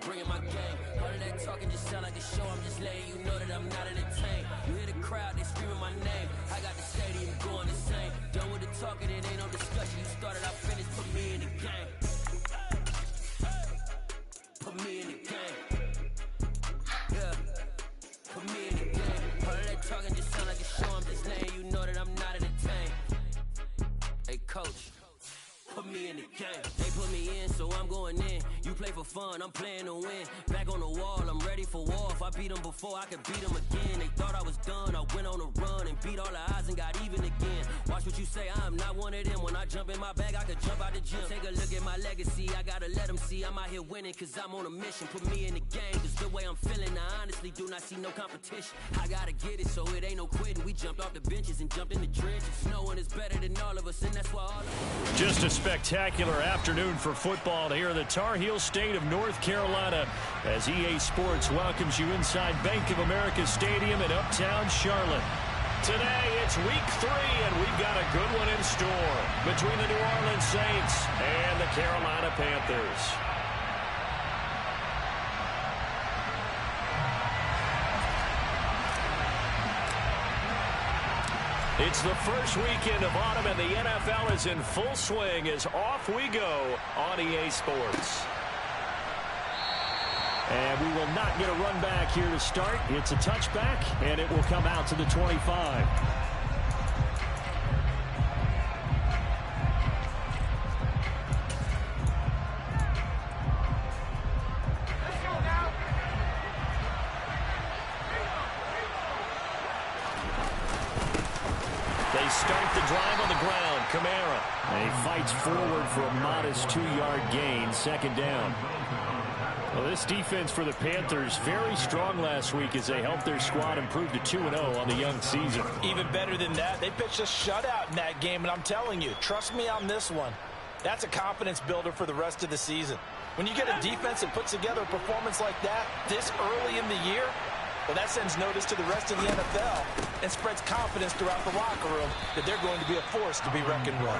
bringing my game. All of that talking just sound like a show. I'm just letting you know that I'm not entertained. You hear the crowd, they screaming my name. I got the stadium going insane. Done with the talking, it ain't no discussion. You started, I finished, put me in the game. Put me in the game. Yeah. Put me in the game. All of that talking just sound like a show. I'm just letting you know that I'm not entertained. Hey, coach. Put me in the game. They put me in, so I'm going in. You play for fun, I'm playing to win. Back on the wall, I'm ready for war. If I beat them before, I could beat them again. They thought I was done, I went on a run and beat all the odds and got even again. Watch what you say, I'm not one of them. When I jump in my bag, I could jump out the gym. Take a look at my legacy, I gotta let them see I'm out here winning, cause I'm on a mission. Put me in the game, cause the way I'm feeling, I honestly do not see no competition. I gotta get it, so it ain't no quitting. We jumped off the benches and jumped in the trenches. No one is better than all of us, and that's why all of us. Just a spectacular afternoon for football here in the Tar Heel state of North Carolina as EA Sports welcomes you inside Bank of America Stadium in uptown Charlotte. Today it's week 3 and we've got a good one in store between the New Orleans Saints and the Carolina Panthers. It's the first weekend of autumn, and the NFL is in full swing as off we go on EA Sports. And we will not get a run back here to start. It's a touchback, and it will come out to the 25. They start the drive on the ground. Kamara. He fights forward for a modest 2-yard gain. Second down. Well, this defense for the Panthers very strong last week as they helped their squad improve to 2-0 on the young season. Even better than that, they pitched a shutout in that game, and I'm telling you, trust me on this one. That's a confidence builder for the rest of the season. When you get a defense that puts together a performance like that this early in the year, well, that sends notice to the rest of the NFL and spreads confidence throughout the locker room that they're going to be a force to be reckoned with.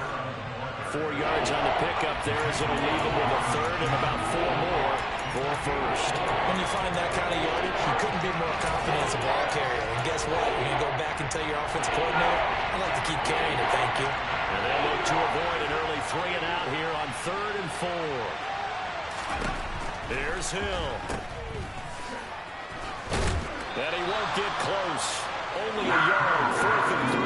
4 yards on the pickup there as it'll leave them with a third and about 4 more for first. When you find that kind of yardage, you couldn't be more confident as a ball carrier. And guess what? When you go back and tell your offensive coordinator, I'd like to keep carrying it, thank you. And they look to avoid an early 3 and out here on 3rd and 4. Here's Hill. And he won't get close. Only a yard, 4th and 3.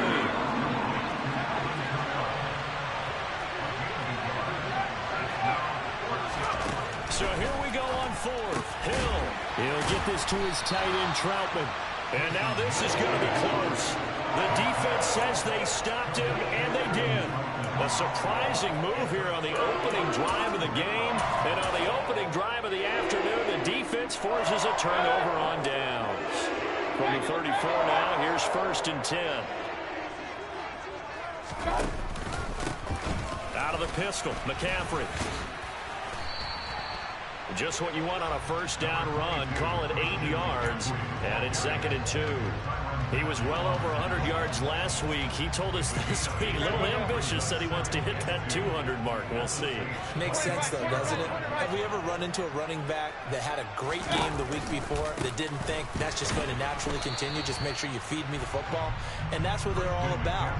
So here we go on 4th. Hill. He'll get this to his tight end, Troutman. And now this is going to be close. The defense says they stopped him, and they did. A surprising move here on the opening drive of the game. And on the opening drive of the afternoon, the defense forces a turnover on downs. From the 34 now, here's 1st and 10. Out of the pistol, McCaffrey. Just what you want on a first down run. Call it 8 yards, and it's 2nd and 2. He was well over 100 yards last week. He told us this week, a little ambitious, that he wants to hit that 200 mark. We'll see. Makes sense, though, doesn't it? Have we ever run into a running back that had a great game the week before that didn't think that's just going to naturally continue? Just make sure you feed me the football. And that's what they're all about.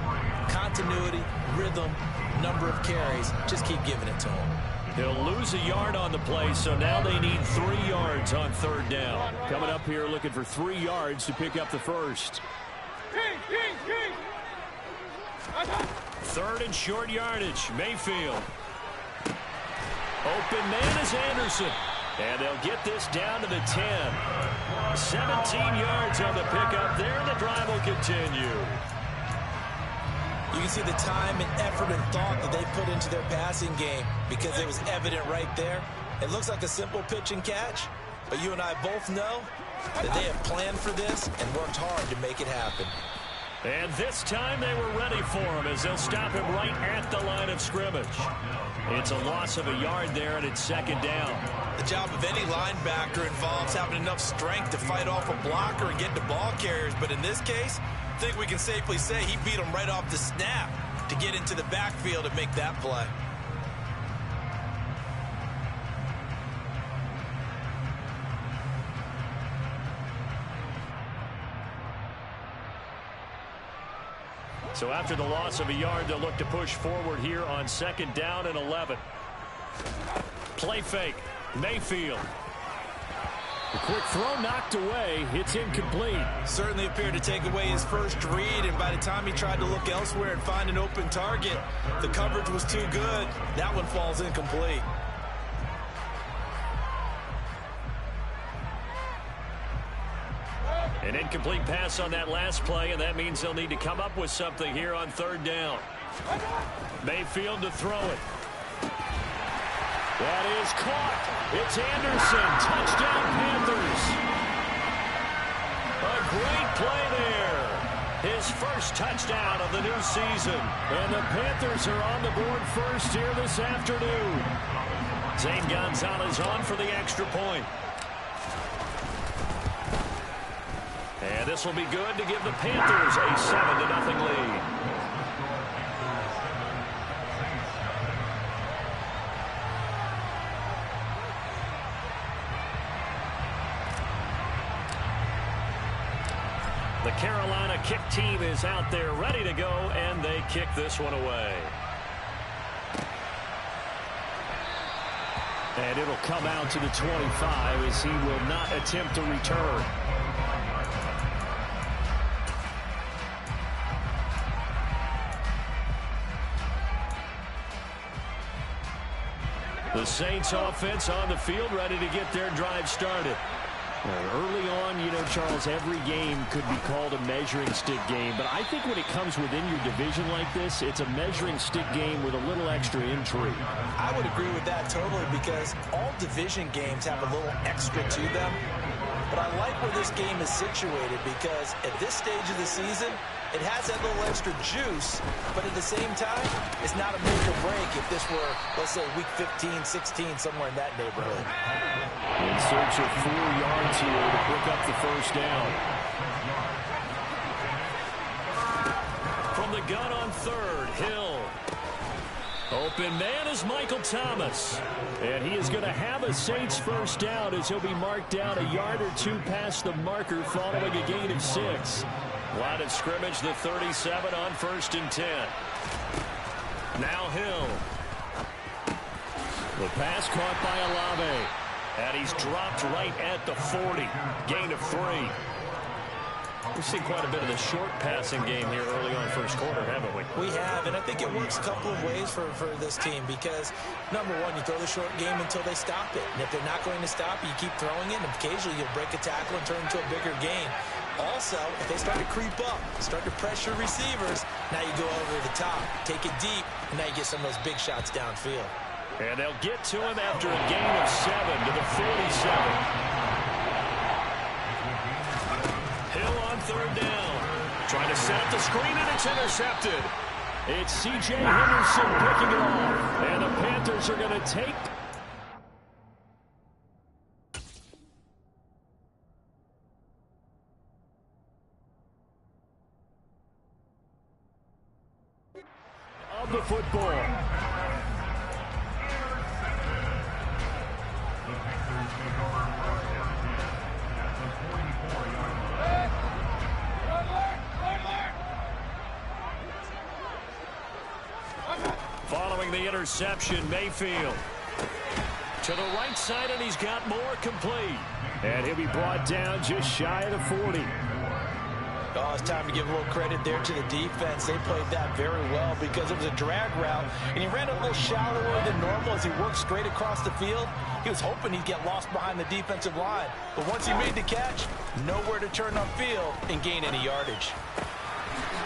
Continuity, rhythm, number of carries. Just keep giving it to him. He'll lose a yard on the play, so now they need 3 yards on 3rd down. Coming up here looking for 3 yards to pick up the first. 3rd and short yardage. Mayfield. Open man is Anderson. And they'll get this down to the 10. 17 yards on the pickup there. The drive will continue. You can see the time and effort and thought that they put into their passing game because it was evident right there. It looks like a simple pitch and catch, but you and I both know that they have planned for this and worked hard to make it happen. And this time they were ready for him as they'll stop him right at the line of scrimmage. It's a loss of a yard there, and it's 2nd down. The job of any linebacker involves having enough strength to fight off a blocker and get to ball carriers, but in this case, I think we can safely say he beat him right off the snap to get into the backfield and make that play. So after the loss of a yard, they'll look to push forward here on 2nd down and 11. Play fake. Mayfield. The quick throw knocked away. It's incomplete. Certainly appeared to take away his first read, and by the time he tried to look elsewhere and find an open target, the coverage was too good. That one falls incomplete. An incomplete pass on that last play, and that means they'll need to come up with something here on 3rd down. Mayfield to throw it. That is caught. It's Anderson. Touchdown, Panthers. A great play there. His first touchdown of the new season. And the Panthers are on the board first here this afternoon. Zane Gonzalez on for the extra point. And this will be good to give the Panthers a 7-0 lead. The Carolina kick team is out there ready to go, and they kick this one away. And it'll come out to the 25 as he will not attempt to return. The Saints offense on the field ready to get their drive started. Early on, you know, Charles, every game could be called a measuring stick game. But I think when it comes within your division like this, it's a measuring stick game with a little extra intrigue. I would agree with that totally because all division games have a little extra to them. But I like where this game is situated because at this stage of the season, it has that little extra juice, but at the same time, it's not a make or break if this were, let's say, week 15, 16, somewhere in that neighborhood. In search of 4 yards here to pick up the first down. From the gun on 3rd, Hill. Open man is Michael Thomas. And he is going to have a Saints first down as he'll be marked down a yard or 2 past the marker following a gain of 6. Line of scrimmage, the 37 on 1st and 10. Now Hill. The pass caught by Olave. And he's dropped right at the 40. Gain of 3. We've seen quite a bit of the short passing game here early on first quarter, haven't we? We have, and I think it works a couple of ways for this team because, number one, you throw the short game until they stop it. And if they're not going to stop it, you keep throwing it, and occasionally you'll break a tackle and turn into a bigger gain. Also, if they start to creep up, start to pressure receivers, now you go over the top, take it deep, and now you get some of those big shots downfield. And they'll get to him after a gain of 7 to the 47. Hill on 3rd down. Trying to set up the screen, and it's intercepted. It's C.J. Henderson picking it off. And the Panthers are going to take... of the football. Following the interception, Mayfield to the right side, and he's got more complete. And he'll be brought down just shy of the 40. Oh, it's time to give a little credit there to the defense. They played that very well because it was a drag route, and he ran a little shallower than normal as he worked straight across the field. He was hoping he'd get lost behind the defensive line, but once he made the catch, nowhere to turn upfield and gain any yardage.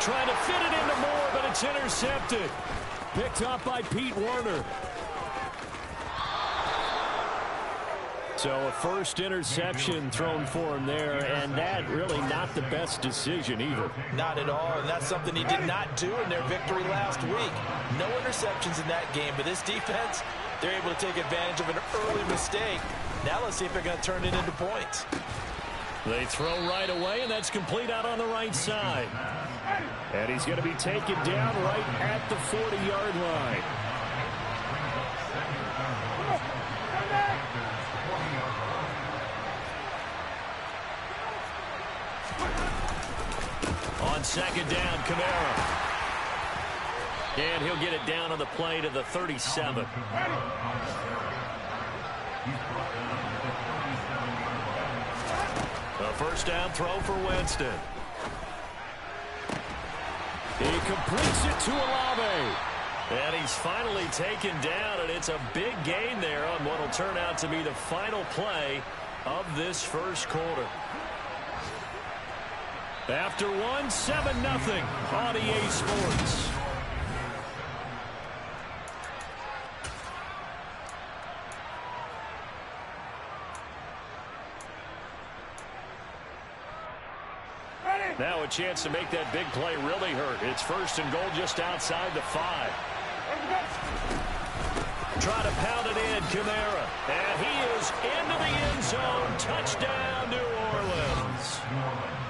Trying to fit it into Moore, but it's intercepted. Picked up by Pete Werner. So a first interception thrown for him there, and that really not the best decision either. Not at all, and that's something he did not do in their victory last week. No interceptions in that game, but this defense, they're able to take advantage of an early mistake. Now let's see if they're going to turn it into points. They throw right away, and that's complete out on the right side. And he's going to be taken down right at the 40-yard line. On 2nd down, Kamara. And he'll get it down on the play to the 37. A first down throw for Winston. He completes it to Olave. And he's finally taken down, and it's a big gain there on what will turn out to be the final play of this first quarter. After one, 7-0 on EA Sports. Now a chance to make that big play really hurt. It's first and goal just outside the 5. Try to pound it in, Kamara. And he is into the end zone. Touchdown, New Orleans.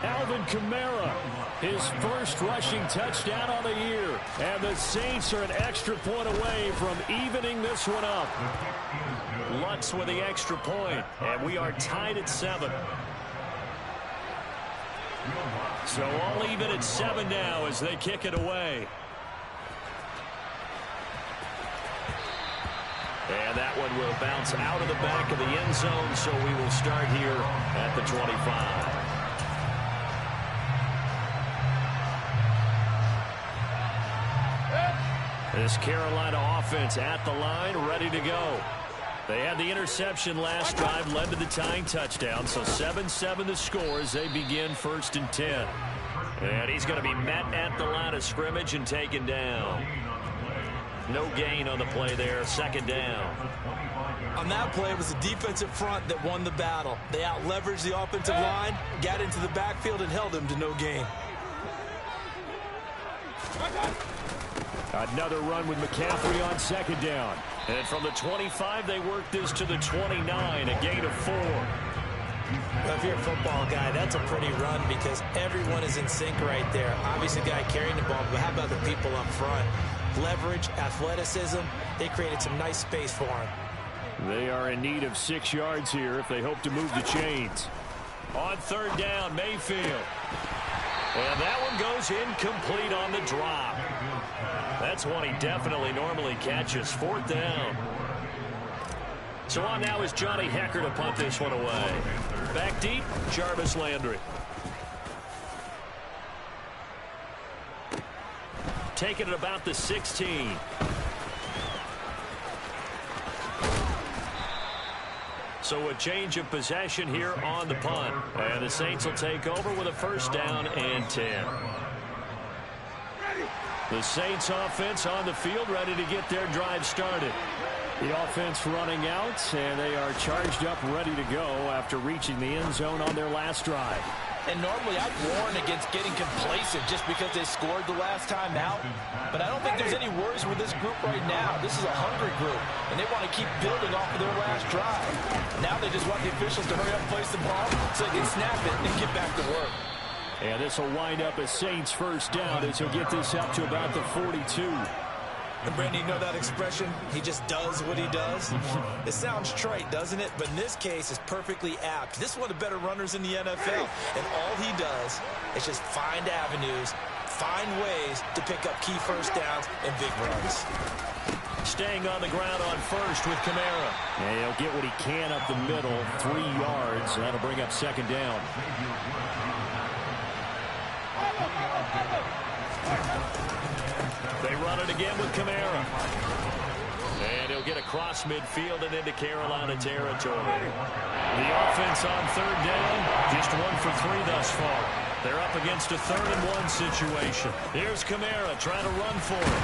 Alvin Kamara, his first rushing touchdown on the year. And the Saints are an extra point away from evening this one up. Lutz with the extra point, and we are tied at 7. So all even at 7 now as they kick it away. And that one will bounce out of the back of the end zone, so we will start here at the 25. This Carolina offense at the line, ready to go. They had the interception last drive, led to the tying touchdown, so 7-7 the score as they begin first and 10. And he's going to be met at the line of scrimmage and taken down. No gain on the play there, second down. On that play, it was the defensive front that won the battle. They out-leveraged the offensive line, got into the backfield, and held him to no gain. Another run with McCaffrey on second down. And from the 25, they work this to the 29, a gain of 4. Well, if you're a football guy, that's a pretty run because everyone is in sync right there. Obviously, the guy carrying the ball, but how about the people up front? Leverage, athleticism, they created some nice space for him. They are in need of 6 yards here if they hope to move the chains. On third down, Mayfield. And that one goes incomplete on the drop. That's one he definitely normally catches. Fourth down. So on now is Johnny Hecker to punt this one away. Back deep, Jarvis Landry. Taking it about the 16. So a change of possession here on the punt. And the Saints will take over with a first down and 10. The Saints offense on the field ready to get their drive started. The offense running out, and they are charged up, ready to go after reaching the end zone on their last drive. And normally I'd warn against getting complacent just because they scored the last time out. But I don't think there's any worries with this group right now. This is a hungry group, and they want to keep building off of their last drive. Now they just want the officials to hurry up and place the ball so they can snap it and get back to work. And this will wind up a Saints first down as he'll get this up to about the 42. And Brandon, you know that expression? He just does what he does. It sounds trite, doesn't it? But in this case, it's perfectly apt. This is one of the better runners in the NFL. And all he does is just find avenues, find ways to pick up key first downs and big runs. Staying on the ground on first with Kamara. And he'll get what he can up the middle, 3 yards. That'll bring up second down. They run it again with Kamara. And he'll get across midfield and into Carolina territory. The offense on third down, just 1 for 3 thus far. They're up against a 3rd-and-1 situation. Here's Kamara trying to run for it.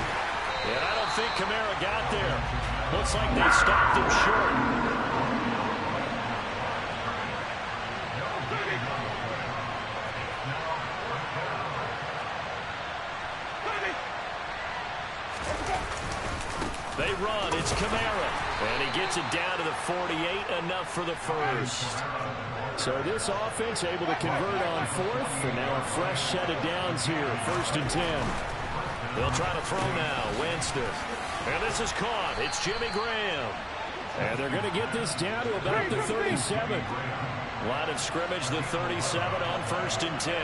And I don't think Kamara got there. Looks like they stopped him short. They run. It's Kamara. And he gets it down to the 48. Enough for the first. So this offense able to convert on 4th. And now a fresh set of downs here. 1st and 10. They'll try to throw now. Winston. And this is caught. It's Jimmy Graham. And they're going to get this down to about the 37. Line of scrimmage, the 37 on 1st and 10.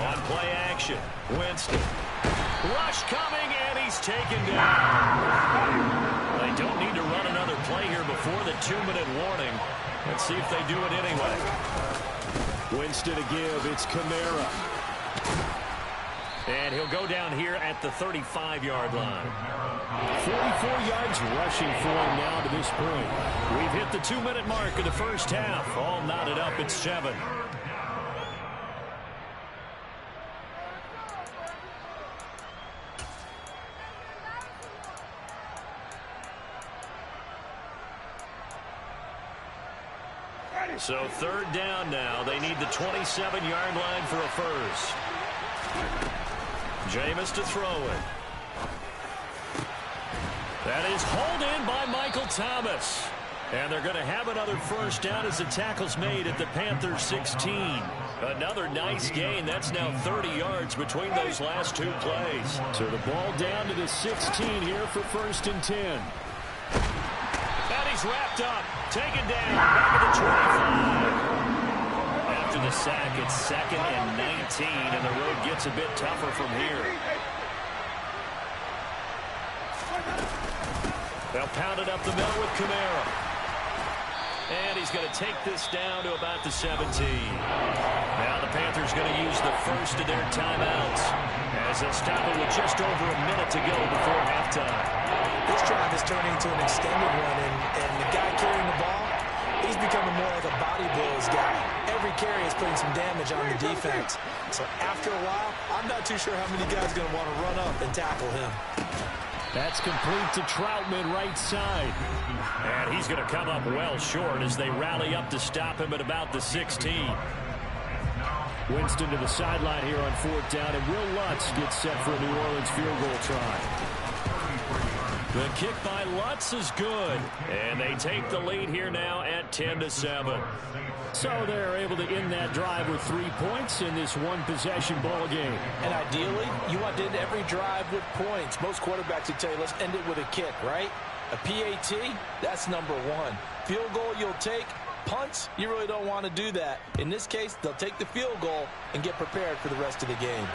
On play action. Winston. Rush coming, and he's taken down. They don't need to run another play here before the 2-minute warning. Let's see if they do it anyway. Winston to give. It's Kamara. And he'll go down here at the 35-yard line. 44 yards rushing for him now to this point. We've hit the 2-minute mark of the first half. All knotted up at 7. So third down now. They need the 27-yard line for a first. Jameis to throw it. That is hauled in by Michael Thomas. And they're going to have another first down as the tackle's made at the Panthers 16. Another nice gain. That's now 30 yards between those last two plays. So the ball down to the 16 here for 1st and 10. And he's wrapped up. Taken down. Back to the 25. After the sack, it's 2nd and 19, and the road gets a bit tougher from here. They'll pound it up the middle with Kamara. And he's going to take this down to about the 17. Now the Panthers going to use the first of their timeouts as they'll stop it with just over a minute to go before halftime. This drive is turning into an extended one, and the guy carrying the ball, he's becoming more like a body blows guy. Every carry is putting some damage on the defense. So after a while, I'm not too sure how many guys are going to want to run up and tackle him. That's complete to Troutman right side. And he's going to come up well short as they rally up to stop him at about the 16. Winston to the sideline here on 4th down, and Will Lutz gets set for a New Orleans field goal try. The kick by Lutz is good. And they take the lead here now at 10-7. So they're able to end that drive with 3 points in this one-possession ball game. And ideally, you want to end every drive with points. Most quarterbacks would tell you, let's end it with a kick, right? A PAT, that's number 1. Field goal you'll take. Punts, you really don't want to do that. In this case, they'll take the field goal and get prepared for the rest of the game.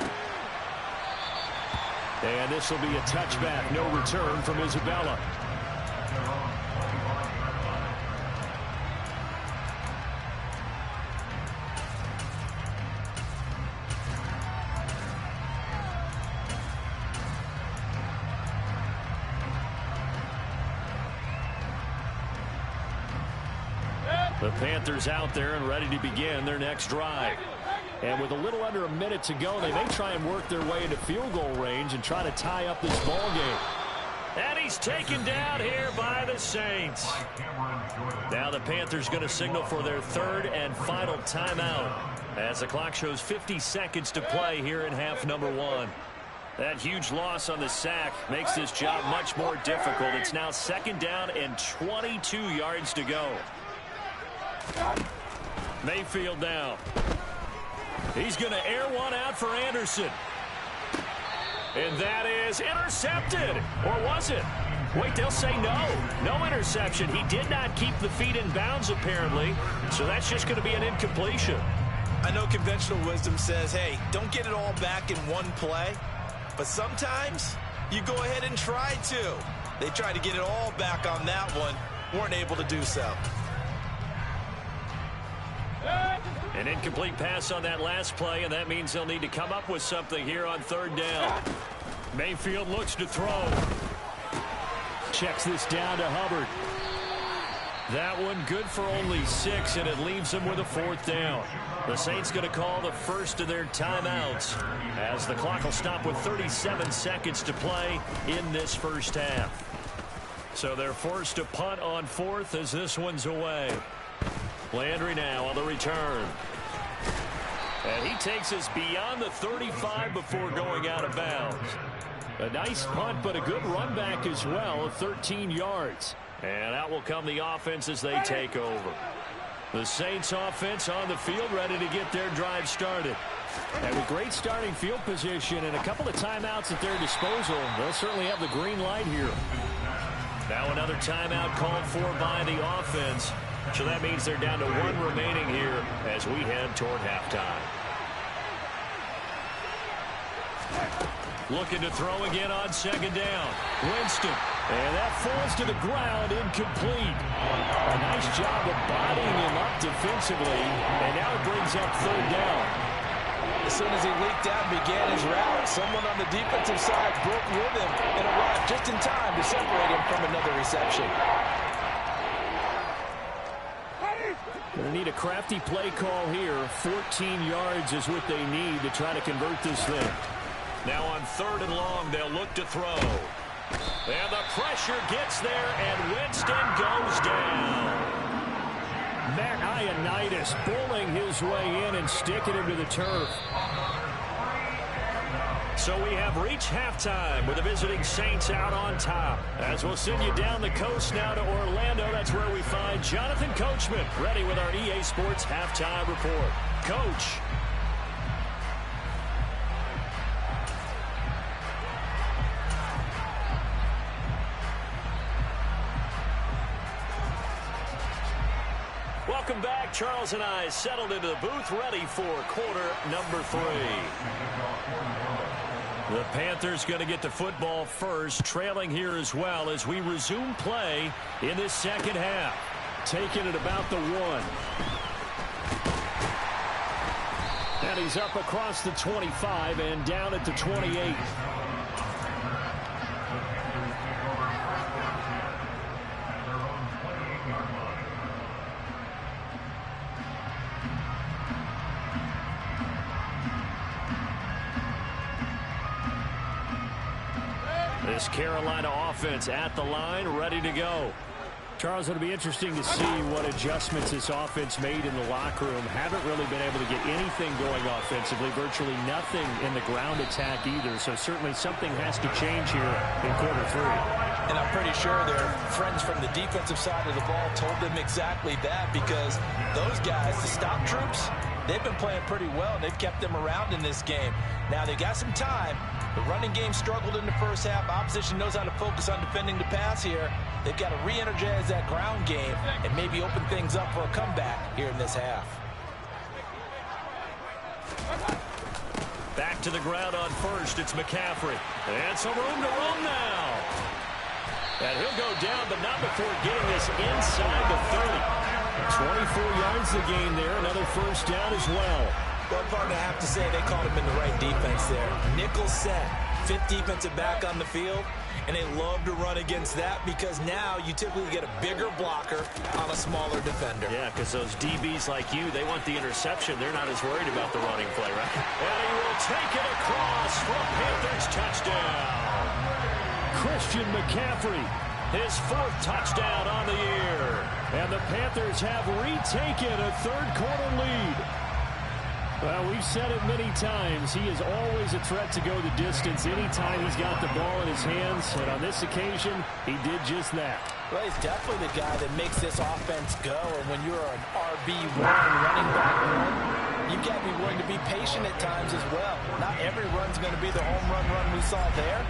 And this will be a touchback. No return from Isabella. The Panthers out there and ready to begin their next drive. And with a little under a minute to go, they may try and work their way into field goal range and try to tie up this ball game. And he's taken down here by the Saints. Now the Panthers going to signal for their 3rd and final timeout as the clock shows 50 seconds to play here in half number 1. That huge loss on the sack makes this job much more difficult. It's now 2nd down and 22 yards to go. Mayfield now. He's going to air one out for Anderson. And that is intercepted. Or was it? Wait, they'll say no. No interception. He did not keep the feet in bounds, apparently. So that's just going to be an incompletion. I know conventional wisdom says, hey, don't get it all back in one play. But sometimes you go ahead and try to. They tried to get it all back on that one. Weren't able to do so. An incomplete pass on that last play, and that means they'll need to come up with something here on 3rd down. Mayfield looks to throw. Checks this down to Hubbard. That one good for only 6, and it leaves them with a 4th down. The Saints going to call the first of their timeouts as the clock will stop with 37 seconds to play in this first half. So they're forced to punt on 4th as this one's away. Landry now on the return. And he takes us beyond the 35 before going out of bounds. A nice punt, but a good run back as well of 13 yards. And out will come the offense as they take over. The Saints offense on the field ready to get their drive started. And with great starting field position and a couple of timeouts at their disposal, they'll certainly have the green light here. Now another timeout called for by the offense. So that means they're down to 1 remaining here as we head toward halftime. Looking to throw again on second down. Winston. And that falls to the ground, incomplete. A nice job of bodying him up defensively. And now it brings up third down. As soon as he leaked out and began his route, someone on the defensive side broke with him and arrived just in time to separate him from another reception. Going to need a crafty play call here. 14 yards is what they need to try to convert this thing. Now on 3rd and long, they'll look to throw. And the pressure gets there, and Winston goes down. Matt Ioannidis bullying his way in and sticking him to the turf. So we have reached halftime with the visiting Saints out on top. As we'll send you down the coast now to Orlando, that's where we find Jonathan Coachman, ready with our EA Sports halftime report. Coach. Welcome back. Charles and I settled into the booth, ready for quarter number 3. The Panthers going to get the football first, trailing here as well as we resume play in this second half. Taking it about the 1. And he's up across the 25 and down at the 28. This Carolina offense at the line, ready to go. Charles, it'll be interesting to see what adjustments this offense made in the locker room. Haven't really been able to get anything going offensively, virtually nothing in the ground attack either. So certainly something has to change here in quarter 3. And I'm pretty sure their friends from the defensive side of the ball told them exactly that, because those guys, the stop troops, they've been playing pretty well. They've kept them around in this game. Now they got some time. The running game struggled in the first half. Opposition knows how to focus on defending the pass here. They've got to re-energize that ground game and maybe open things up for a comeback here in this half. Back to the ground on first. It's McCaffrey. And some room to run now. And he'll go down, but not before getting this inside the 30. 24 yards the gain there. Another first down as well. One part I have to say, they called him in the right defense there. Nickel set, 5th defensive back on the field, and they love to run against that because now you typically get a bigger blocker on a smaller defender. Yeah, because those DBs like you, they want the interception. They're not as worried about the running play, right? And he will take it across for a Panthers touchdown. Christian McCaffrey, his 4th touchdown on the year. And the Panthers have retaken a 3rd quarter lead. Well, we've said it many times. He is always a threat to go the distance anytime he's got the ball in his hands. And on this occasion, he did just that. Well, he's definitely the guy that makes this offense go. And when you're an RB1 running back one, you've got to be willing to be patient at times as well. Not every run's going to be the home run we saw there.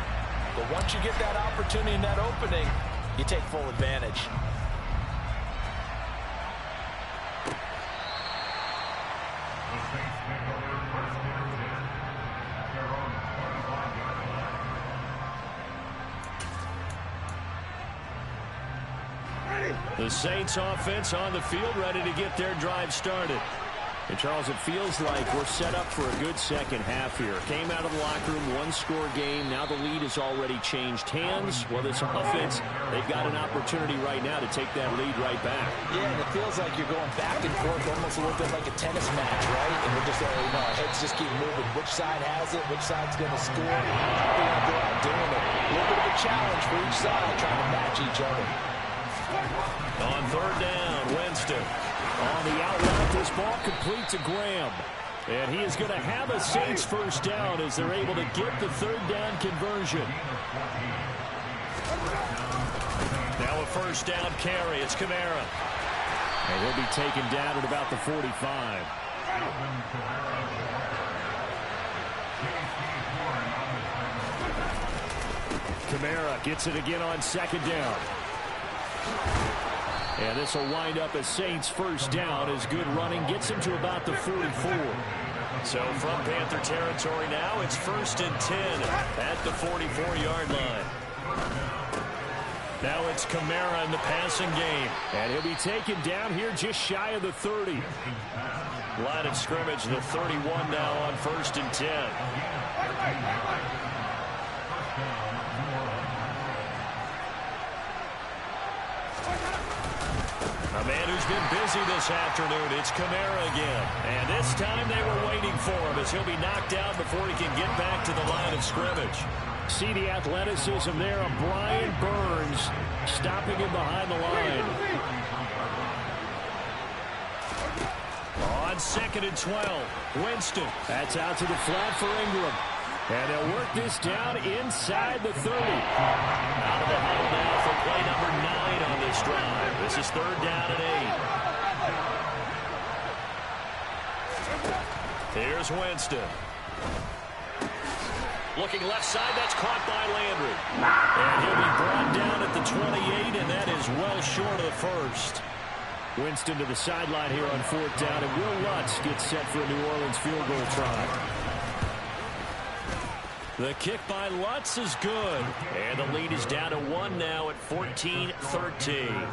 But once you get that opportunity and that opening, you take full advantage. The Saints offense on the field, ready to get their drive started. And Charles, it feels like we're set up for a good second half here. Came out of the locker room, 1-score game. Now the lead has already changed hands. Well, this offense, they've got an opportunity right now to take that lead right back. Yeah, and it feels like you're going back and forth almost a little bit like a tennis match, right? And we're just, our heads just keep moving. Which side has it? Which side's going to score? How are we going to go out doing it? A little bit of a challenge for each side, trying to match each other. On 3rd down, Winston. On the out route, this ball complete to Graham. And he is going to have a Saints first down as they're able to get the 3rd down conversion. Now a first down carry. It's Kamara. And he'll be taken down at about the 45. Kamara gets it again on 2nd down. And this will wind up as Saints first down as good running gets him to about the 44. So from Panther territory now, it's 1st and 10 at the 44-yard line. Now it's Kamara in the passing game. And he'll be taken down here just shy of the 30. Line of scrimmage, the 31 now on 1st and 10. A man who's been busy this afternoon, it's Kamara again. And this time they were waiting for him as he'll be knocked out before he can get back to the line of scrimmage. See the athleticism there of Brian Burns stopping him behind the line. On 2nd and 12, Winston. That's out to the flat for Ingram. And they'll work this down inside the 30. Out of the huddle now for play number 9 on this drive. This is 3rd down and 8. Here's Winston. Looking left side, that's caught by Landry. And he'll be brought down at the 28, and that is well short of the first. Winston to the sideline here on 4th down, and Will Lutz gets set for a New Orleans field goal try. The kick by Lutz is good. And the lead is down to 1 now at 14-13.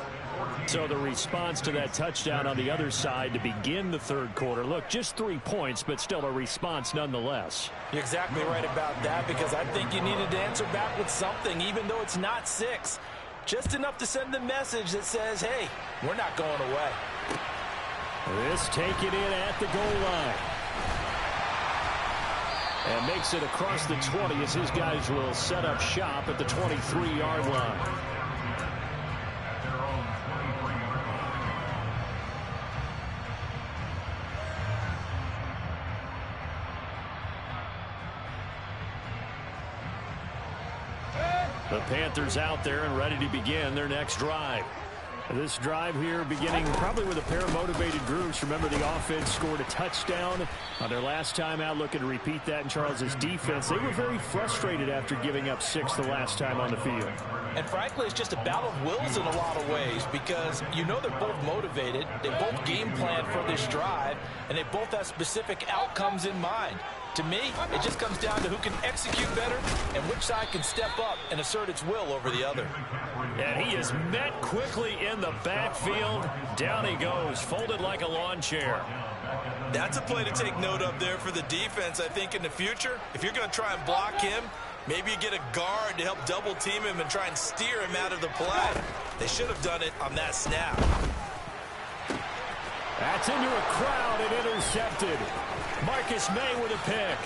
So the response to that touchdown on the other side to begin the 3rd quarter. Look, just 3 points, but still a response nonetheless. You're exactly right about that, because I think you needed to answer back with something, even though it's not 6. Just enough to send the message that says, hey, we're not going away. This taken in at the goal line. And makes it across the 20 as his guys will set up shop at the 23-yard line. The Panthers out there and ready to begin their next drive. This drive here beginning probably with a pair of motivated groups. Remember, the offense scored a touchdown on their last time out. Looking to repeat that in Charles's defense. They were very frustrated after giving up 6 the last time on the field. And frankly, it's just a battle of wills in a lot of ways, because you know they're both motivated. They both game plan for this drive, and they both have specific outcomes in mind. To me, it just comes down to who can execute better and which side can step up and assert its will over the other. And he is met quickly in the backfield. Down he goes, folded like a lawn chair. That's a play to take note of there for the defense, I think, in the future. If you're going to try and block him, maybe you get a guard to help double team him and try and steer him out of the play. They should have done it on that snap. That's into a crowd and intercepted. Marcus May with a pick.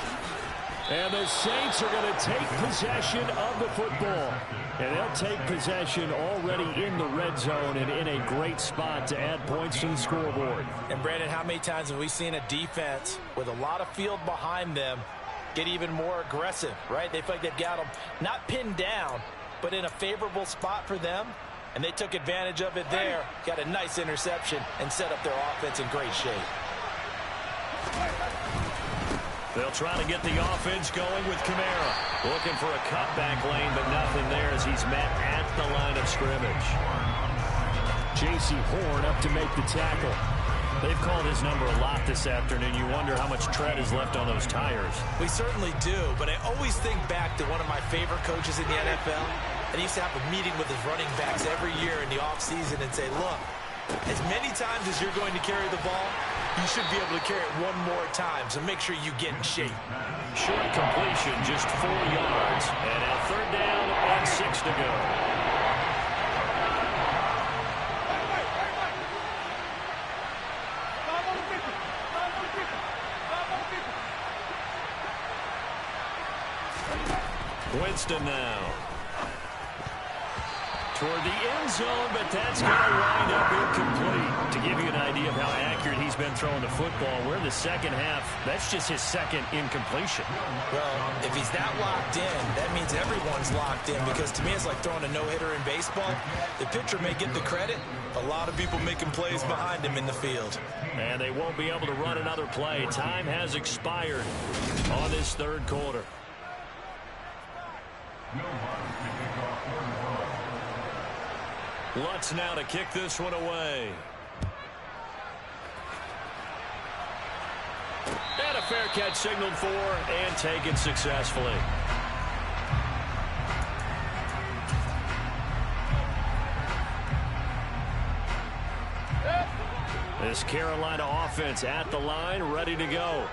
And the Saints are going to take possession of the football. And they'll take possession already in the red zone and in a great spot to add points to the scoreboard. And, Brandon, how many times have we seen a defense with a lot of field behind them get even more aggressive, right? They feel like they've got them not pinned down, but in a favorable spot for them. And they took advantage of it there, got a nice interception, and set up their offense in great shape. They'll try to get the offense going with Kamara. Looking for a cutback lane, but nothing there as he's met at the line of scrimmage. J.C. Horn up to make the tackle. They've called his number a lot this afternoon. You wonder how much tread is left on those tires. We certainly do, but I always think back to one of my favorite coaches in the NFL. And he used to have a meeting with his running backs every year in the offseason and say, look, as many times as you're going to carry the ball, you should be able to carry it one more time, so make sure you get in shape. Short completion, just 4 yards. And now 3rd down and 6 to go. Winston now. Toward the end zone, but that's going to wind up incomplete. To give you an idea of how accurate he's been throwing the football, we're in the second half. That's just his second incompletion. Well, if he's that locked in, that means everyone's locked in, because to me it's like throwing a no-hitter in baseball. The pitcher may get the credit. A lot of people making plays behind him in the field. And they won't be able to run another play. Time has expired on this 3rd quarter. Lutz now to kick this one away. And a fair catch signaled for and taken successfully. This Carolina offense at the line, ready to go.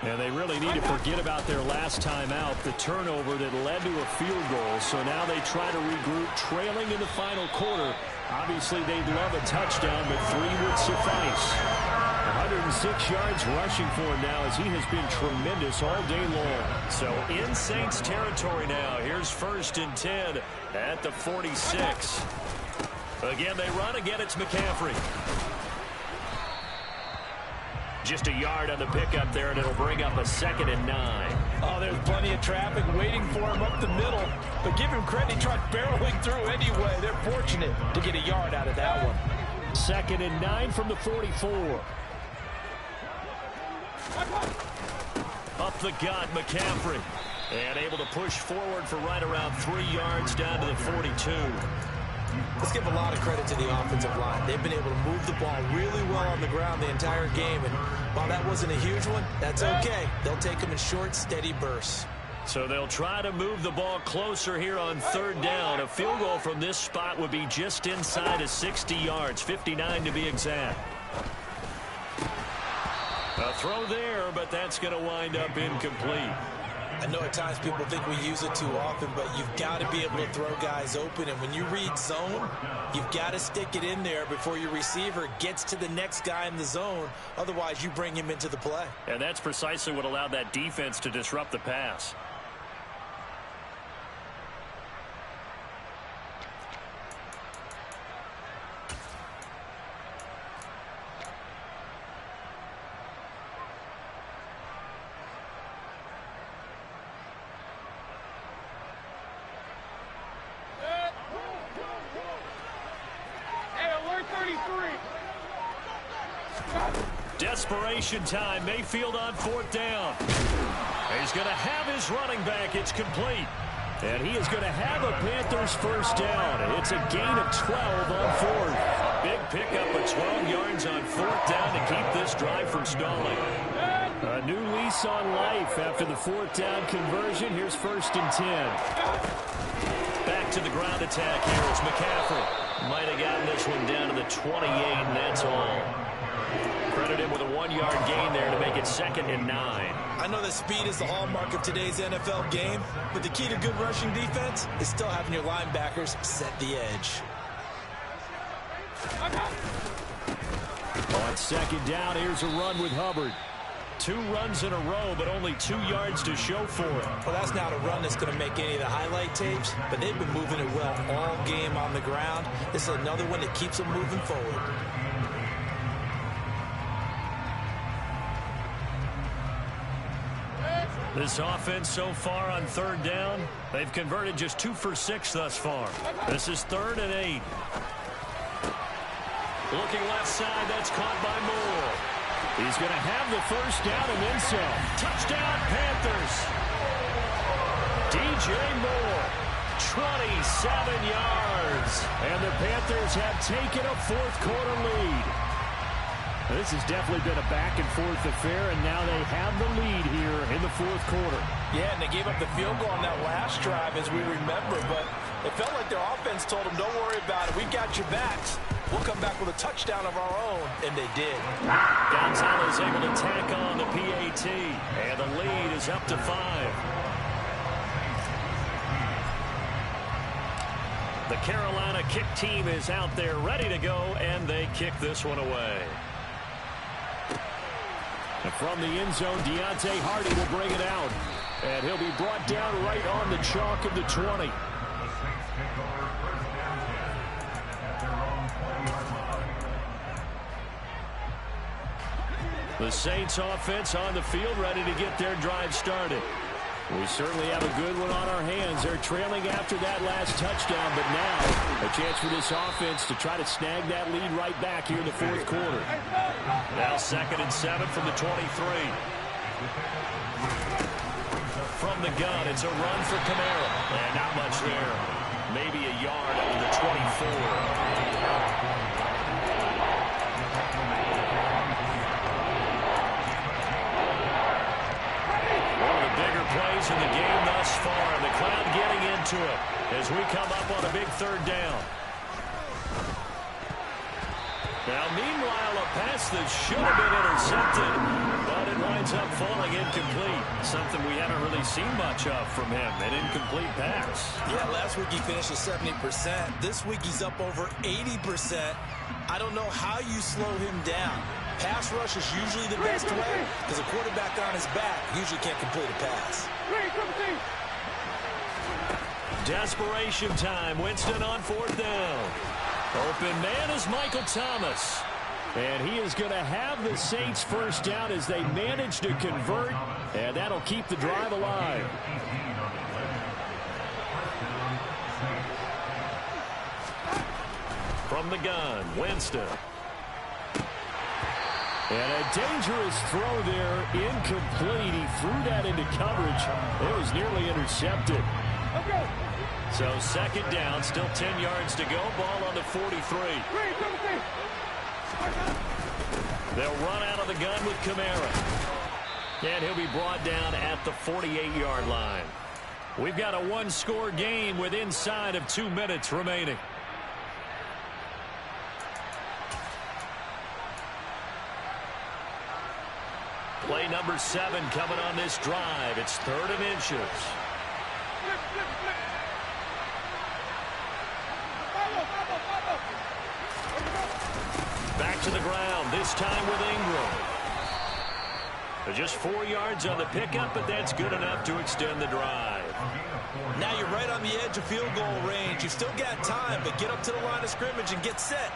And they really need to forget about their last time out, the turnover that led to a field goal. So now they try to regroup, trailing in the final quarter. Obviously, they'd love a touchdown, but 3 would suffice. 106 yards rushing for him now as he has been tremendous all day long. So in Saints territory now. Here's 1st and 10 at the 46. Again, they run. Again, it's McCaffrey. Just a yard on the pickup there, and it'll bring up a 2nd and 9. Oh, there's plenty of traffic waiting for him up the middle. But give him credit, he tried barreling through anyway. They're fortunate to get a yard out of that one. 2nd and 9 from the 44. Up the gut, McCaffrey. And able to push forward for right around 3 yards down to the 42. Let's give a lot of credit to the offensive line. They've been able to move the ball really well on the ground the entire game. And while that wasn't a huge one, that's okay. They'll take them in short, steady bursts. So they'll try to move the ball closer here on 3rd down. A field goal from this spot would be just inside of 60 yards, 59 to be exact. A throw there, but that's going to wind up incomplete. I know at times people think we use it too often, but you've got to be able to throw guys open. And when you read zone, you've got to stick it in there before your receiver gets to the next guy in the zone. Otherwise, you bring him into the play. And that's precisely what allowed that defense to disrupt the pass. Desperation time. Mayfield on 4th down. He's going to have his running back. It's complete. And he is going to have a Panthers 1st down. It's a gain of 12 on 4th. Big pickup of 12 yards on 4th down to keep this drive from stalling. A new lease on life after the 4th down conversion. Here's 1st and 10. Back to the ground attack here. It's McCaffrey. Might have gotten this one down to the 28, and that's all. Credit him with a 1-yard gain there to make it 2nd and 9. I know that speed is the hallmark of today's NFL game, but the key to good rushing defense is still having your linebackers set the edge. On 2nd down, here's a run with Hubbard. 2 runs in a row, but only 2 yards to show for it. Well, that's not a run that's going to make any of the highlight tapes, but they've been moving it well all game on the ground. This is another one that keeps them moving forward. This offense so far on 3rd down, they've converted just 2 for 6 thus far. This is 3rd and 8. Looking left side, that's caught by Moore. He's going to have the 1st down and then some. Touchdown, Panthers. DJ Moore, 27 yards. And the Panthers have taken a 4th quarter lead. This has definitely been a back-and-forth affair, and now they have the lead here in the 4th quarter. Yeah, and they gave up the field goal on that last drive, as we remember, but it felt like their offense told them, don't worry about it, we got your backs. We'll come back with a touchdown of our own, and they did. Gonzalez able to tack on the PAT, and the lead is up to 5. The Carolina kick team is out there ready to go, and they kick this one away. And from the end zone, Deontay Hardy will bring it out. And he'll be brought down right on the chalk of the 20. The Saints offense on the field, ready to get their drive started. We certainly have a good one on our hands. They're trailing after that last touchdown, but now a chance for this offense to try to snag that lead right back here in the 4th quarter. Now 2nd and 7 from the 23. From the gun, it's a run for Kamara. And not much there. Maybe a yard up to the 24. to it as we come up on a big third down. Now, meanwhile, a pass that should have been intercepted, but it winds up falling incomplete. Something we haven't really seen much of from him, an incomplete pass. Yeah, last week he finished at 70%. This week he's up over 80%. I don't know how you slow him down. Pass rush is usually the best way because a quarterback on his back usually can't complete a pass. Desperation time. Winston on fourth down. Open man is Michael Thomas. And he is going to have the Saints first down as they manage to convert. And that'll keep the drive alive. From the gun, Winston. And a dangerous throw there, incomplete. He threw that into coverage. It was nearly intercepted. Okay. So second down, still 10 yards to go. Ball on the 43. They'll run out of the gun with Kamara. And he'll be brought down at the 48-yard line. We've got a one-score game with inside of 2 minutes remaining. Play number 7 coming on this drive. It's 3rd and inches. Back to the ground, this time with Ingram. Just 4 yards on the pickup, but that's good enough to extend the drive. Now you're right on the edge of field goal range. You've still got time, but get up to the line of scrimmage and get set.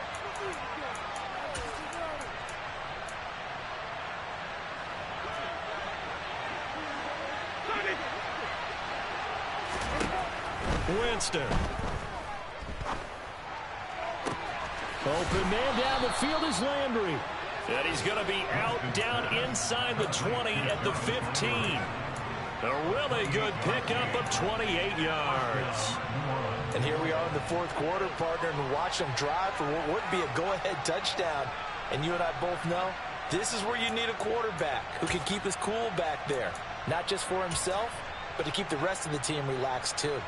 Winston. Open man down the field is Landry. And he's going to be out down inside the 20 at the 15. A really good pickup of 28 yards. And here we are in the fourth quarter, partner, and watch them drive for what would be a go-ahead touchdown. And you and I both know this is where you need a quarterback who can keep his cool back there. Not just for himself, but to keep the rest of the team relaxed too.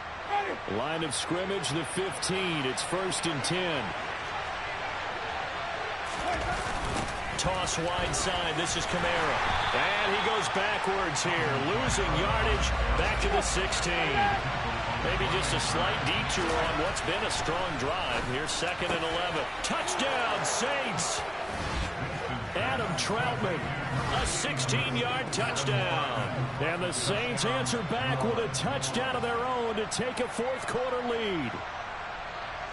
Line of scrimmage, the 15. It's 1st and 10. Toss wide side. This is Kamara. And he goes backwards here. Losing yardage back to the 16. Maybe just a slight detour on what's been a strong drive. Here's 2nd and 11. Touchdown, Saints. Adam Troutman. A 16-yard touchdown. And the Saints answer back with a touchdown of their own to take a fourth quarter lead.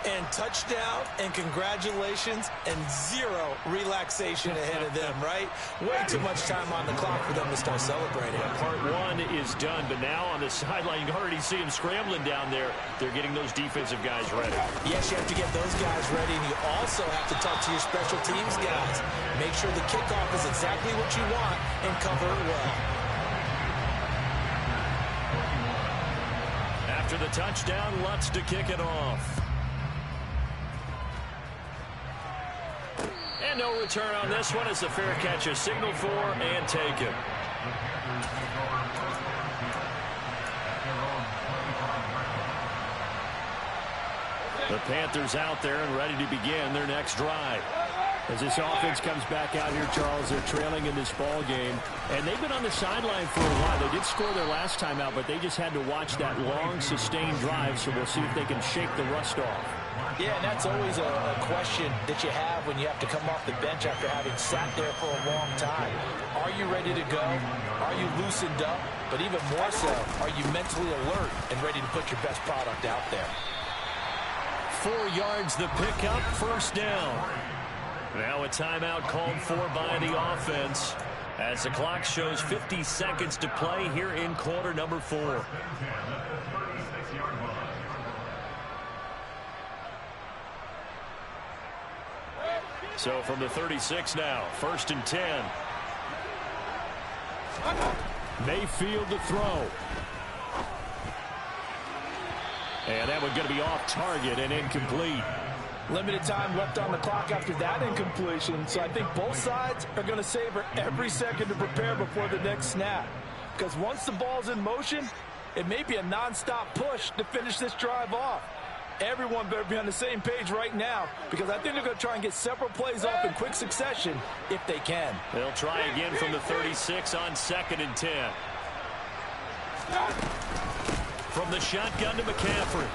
And touchdown and congratulations and zero relaxation ahead of them, right? Way too much time on the clock for them to start celebrating. Part 1 is done, but now on the sideline, you can already see them scrambling down there. They're getting those defensive guys ready. Yes, you have to get those guys ready, and you also have to talk to your special teams guys. Make sure the kickoff is exactly what you want and cover it well. After the touchdown, Lutz to kick it off. And no return on this one as the fair catch is signaled for and taken. The Panthers out there and ready to begin their next drive. As this offense comes back out here, Charles, they're trailing in this ball game. And they've been on the sideline for a while. They did score their last time out, but they just had to watch that long, sustained drive, so we'll see if they can shake the rust off. Yeah, and that's always a question that you have when you have to come off the bench after having sat there for a long time. Are you ready to go? Are you loosened up? But even more so, are you mentally alert and ready to put your best product out there? 4 yards the pickup, 1st down. Now a timeout called for by the offense as the clock shows 50 seconds to play here in quarter number 4. So from the 36 now, 1st and 10. Mayfield to throw. And that one's going to be off target and incomplete. Limited time left on the clock after that incompletion, so I think both sides are going to savor every second to prepare before the next snap. Because once the ball's in motion, It may be a nonstop push to finish this drive off. Everyone better be on the same page right now because I think they're going to try and get several plays off in quick succession if they can. They'll try again from the 36 on 2nd and 10. From the shotgun to McCaffrey.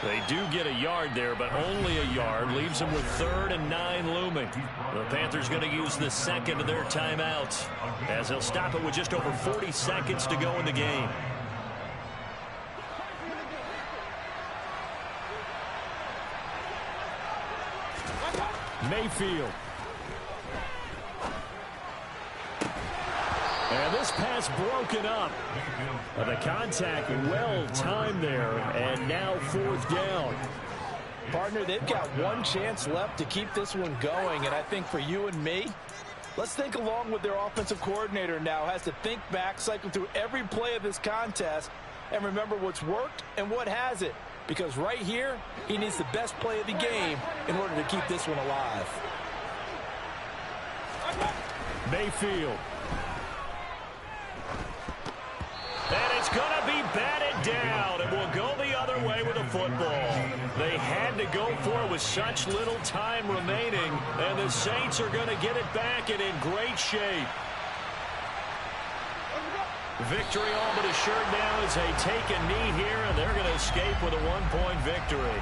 They do get a yard there, but only a yard. Leaves them with 3rd and 9 looming. The Panthers going to use the second of their timeouts as they'll stop it with just over 40 seconds to go in the game. Mayfield. And this pass broken up. The contact well timed there, and now 4th down. Partner, they've got one chance left to keep this one going, and I think for you and me, let's think along with their offensive coordinator now. Has to think back, cycle through every play of this contest, and remember what's worked and what hasn't. Because right here, he needs the best play of the game in order to keep this one alive. Mayfield. And it's going to be batted down, and will go the other way with the football. They had to go for it with such little time remaining, and the Saints are going to get it back and in great shape. Victory all but assured now as they take a knee here, and they're going to escape with a 1-point victory.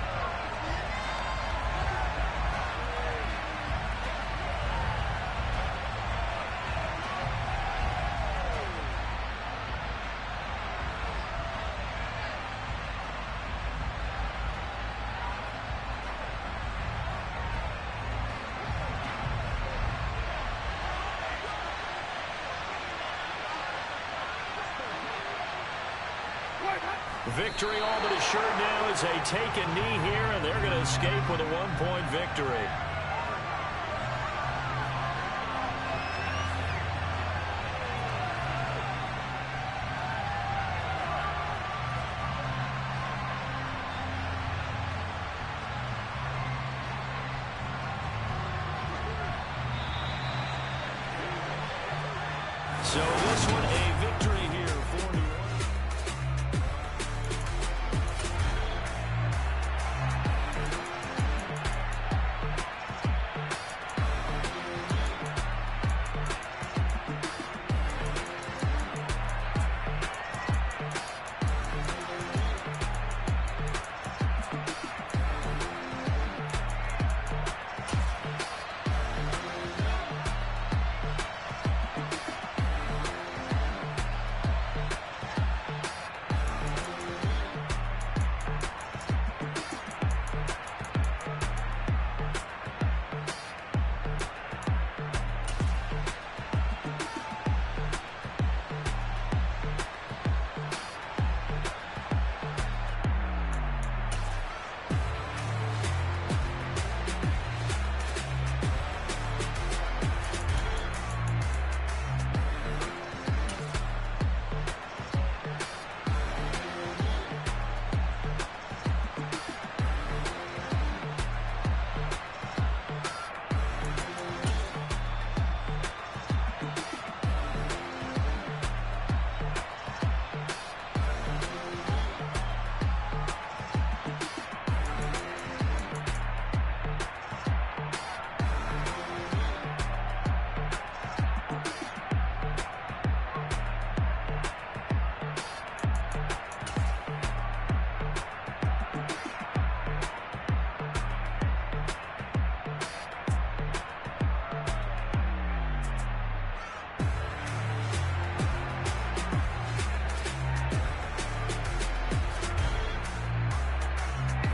Victory all but assured now as they take a knee here, and they're going to escape with a 1-point victory. So this one a victory